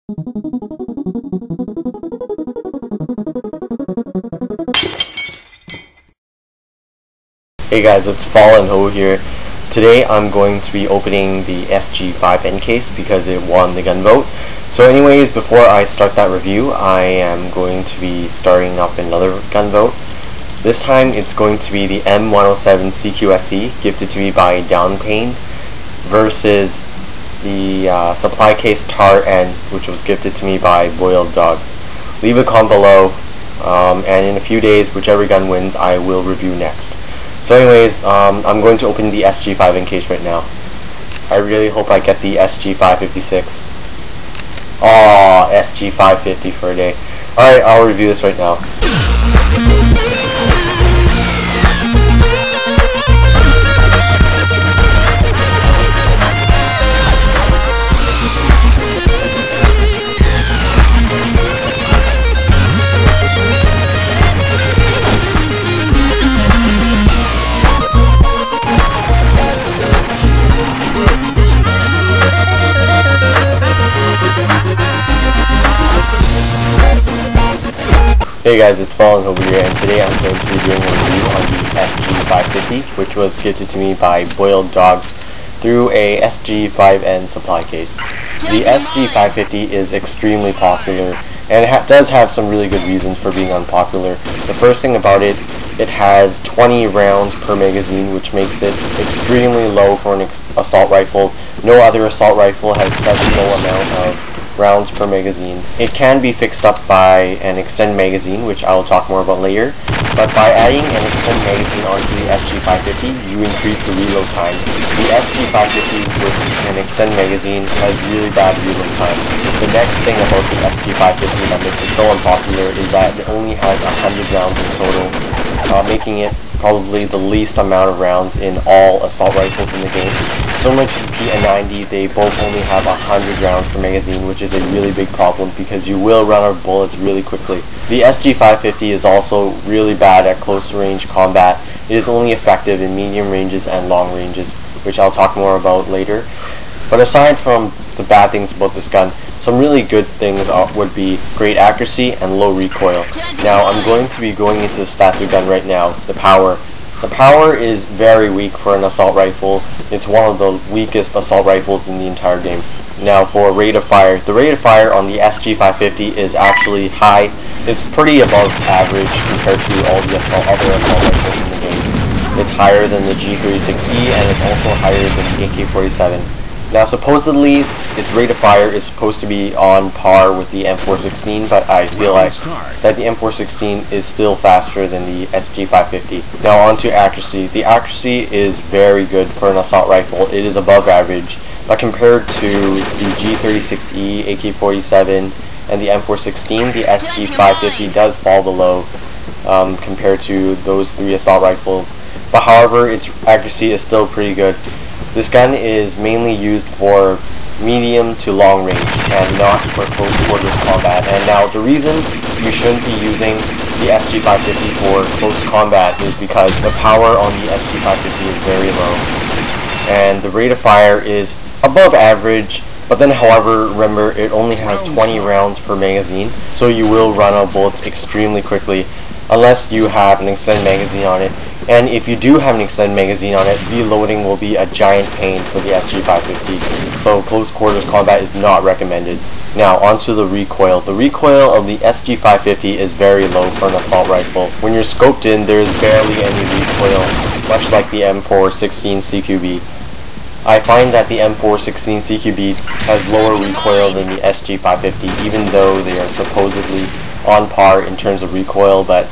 Hey guys, it's FallenHobo here. Today I'm going to be opening the SG5 case because it won the gun vote. So anyways, before I start that review, I am going to be starting up another gun vote. This time it's going to be the M107 CQSC, gifted to me by Downpain, versus the supply case TAR N, which was gifted to me by BoiledDogs. Leave a comment below, and in a few days, whichever gun wins, I will review next. So anyways, I'm going to open the SG5 case right now. I really hope I get the SG556. Aww, SG550 for a day. Alright, I'll review this right now. Hey guys, it's FallenHobo here, and today I'm going to be doing a review on the SG550, which was gifted to me by BoiledDogs through a SG5N supply case. The SG550 is extremely popular, and it does have some really good reasons for being unpopular. The first thing about it, it has 20 rounds per magazine, which makes it extremely low for an assault rifle. No other assault rifle has such low amount of rounds per magazine. It can be fixed up by an extend magazine, which I will talk more about later, but by adding an extend magazine onto the SG550, you increase the reload time. The SG550 with an extend magazine has really bad reload time. The next thing about the SG550 that makes it so unpopular is that it only has 100 rounds in total, making it probably the least amount of rounds in all assault rifles in the game. Similar to the P90, they both only have 100 rounds per magazine, which is a really big problem because you will run out of bullets really quickly. The SG550 is also really bad at close range combat. It is only effective in medium ranges and long ranges, which I'll talk more about later. But aside from the bad things about this gun, some really good things would be great accuracy and low recoil. Now I'm going to be going into the stats of the gun right now. The power. The power is very weak for an assault rifle. It's one of the weakest assault rifles in the entire game. Now for rate of fire. The rate of fire on the SG550 is actually high. It's pretty above average compared to all the other assault rifles in the game. It's higher than the G36E and it's also higher than the AK-47. Now supposedly its rate of fire is supposed to be on par with the M416, but I feel like that the M416 is still faster than the SG550. Now on to accuracy. The accuracy is very good for an assault rifle. It is above average, but compared to the G36E, AK-47, and the M416, the SG550 does fall below compared to those three assault rifles. But however, its accuracy is still pretty good. This gun is mainly used for medium to long range and not for close quarters combat. And now the reason you shouldn't be using the SG550 for close combat is because the power on the SG550 is very low and the rate of fire is above average. But then however, remember, it only has 20 rounds per magazine, so you will run out of bullets extremely quickly unless you have an extended magazine on it. And if you do have an extended magazine on it, reloading will be a giant pain for the SG550, so close quarters combat is not recommended. Now onto the recoil. The recoil of the SG550 is very low for an assault rifle. When you're scoped in, there is barely any recoil, much like the M416 CQB. I find that the M416 CQB has lower recoil than the SG550, even though they are supposedly on par in terms of recoil, but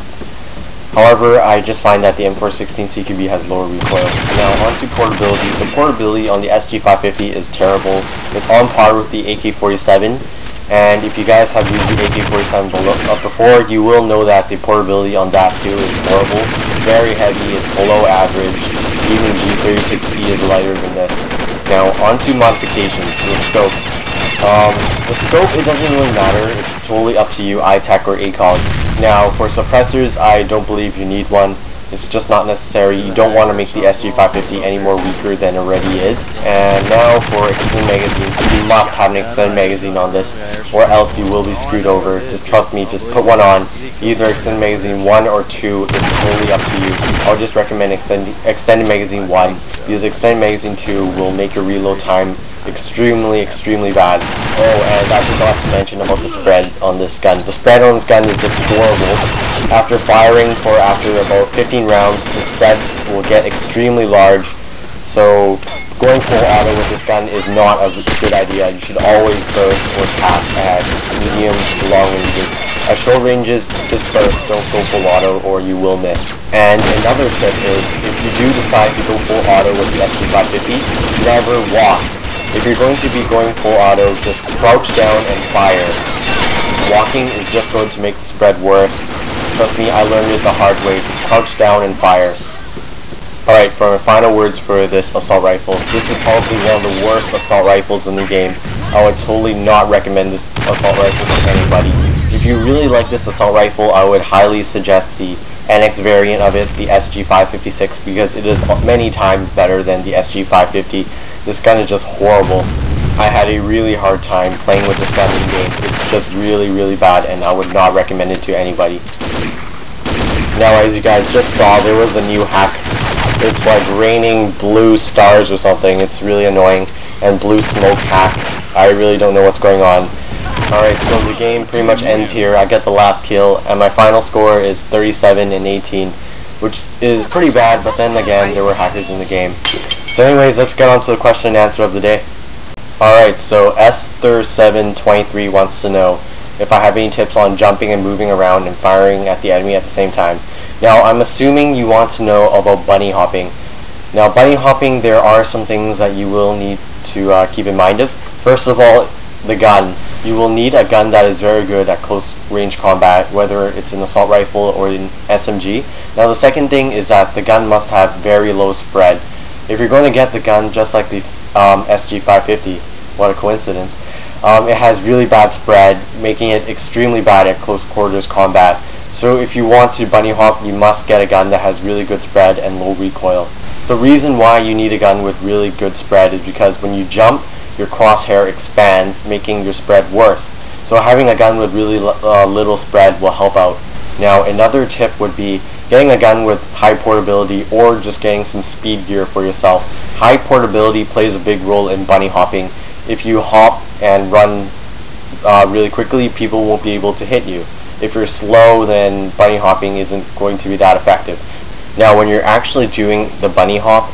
however, I just find that the M416 CQB has lower recoil. Now on to portability. The portability on the SG550 is terrible. It's on par with the AK-47, and if you guys have used the AK-47 before, you will know that the portability on that too is horrible. It's very heavy, it's below average. Even G36E is lighter than this. Now on to modifications. The scope. The scope, it doesn't really matter. It's totally up to you, iTech or ACOG. Now for suppressors, I don't believe you need one. It's just not necessary. You don't want to make the SG550 any more weaker than it already is. And now for extended magazines, you must have an extended magazine on this, or else you will be screwed over. Just trust me, just put one on. Either extended magazine 1 or 2, it's totally up to you. I would just recommend extended magazine 1, because extended magazine 2 will make your reload time extremely bad. Oh, and I forgot to mention about the spread on this gun. The spread on this gun is just horrible. After firing for about 15 rounds, the spread will get extremely large. So going full auto with this gun is not a good idea. You should always burst or tap at medium to long ranges. At short ranges, just burst, don't go full auto or you will miss. And another tip is, if you do decide to go full auto with the SG550, never walk. If you're going to be going full auto, just crouch down and fire. Walking is just going to make the spread worse. Trust me, I learned it the hard way. Just crouch down and fire. Alright, for my final words for this assault rifle. This is probably one of the worst assault rifles in the game. I would totally not recommend this assault rifle to anybody. If you really like this assault rifle, I would highly suggest the NX variant of it, the SG556, because it is many times better than the SG550. This gun is just horrible. I had a really hard time playing with this gun in game. It's just really bad, and I would not recommend it to anybody. Now, as you guys just saw, there was a new hack. It's like raining blue stars or something. It's really annoying. And blue smoke hack. I really don't know what's going on. Alright, so the game pretty much ends here. I get the last kill, and my final score is 37-18, which is pretty bad, but then again, there were hackers in the game. So anyways, let's get on to the question and answer of the day. Alright, so Esther723 wants to know if I have any tips on jumping and moving around and firing at the enemy at the same time. Now, I'm assuming you want to know about bunny hopping. Now, bunny hopping, there are some things that you will need to keep in mind of. First of all, the gun. You will need a gun that is very good at close range combat, whether it's an assault rifle or an SMG. Now, the second thing is that the gun must have very low spread. If you're going to get the gun just like the SG550, what a coincidence, it has really bad spread, making it extremely bad at close quarters combat. So if you want to bunny hop, you must get a gun that has really good spread and low recoil. The reason why you need a gun with really good spread is because when you jump, your crosshair expands, making your spread worse. So having a gun with really little spread will help out. Now, another tip would be getting a gun with high portability, or just getting some speed gear for yourself. High portability plays a big role in bunny hopping. If you hop and run really quickly, people won't be able to hit you. If you're slow, then bunny hopping isn't going to be that effective. Now, when you're actually doing the bunny hop,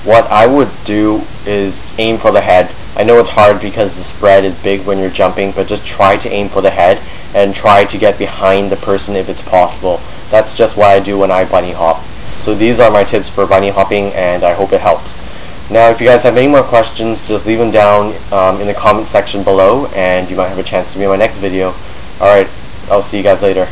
what I would do is aim for the head. I know it's hard because the spread is big when you're jumping, but just try to aim for the head and try to get behind the person if it's possible. That's just what I do when I bunny hop. So these are my tips for bunny hopping, and I hope it helps. Now, if you guys have any more questions, just leave them down in the comment section below, and you might have a chance to be in my next video. Alright, I'll see you guys later.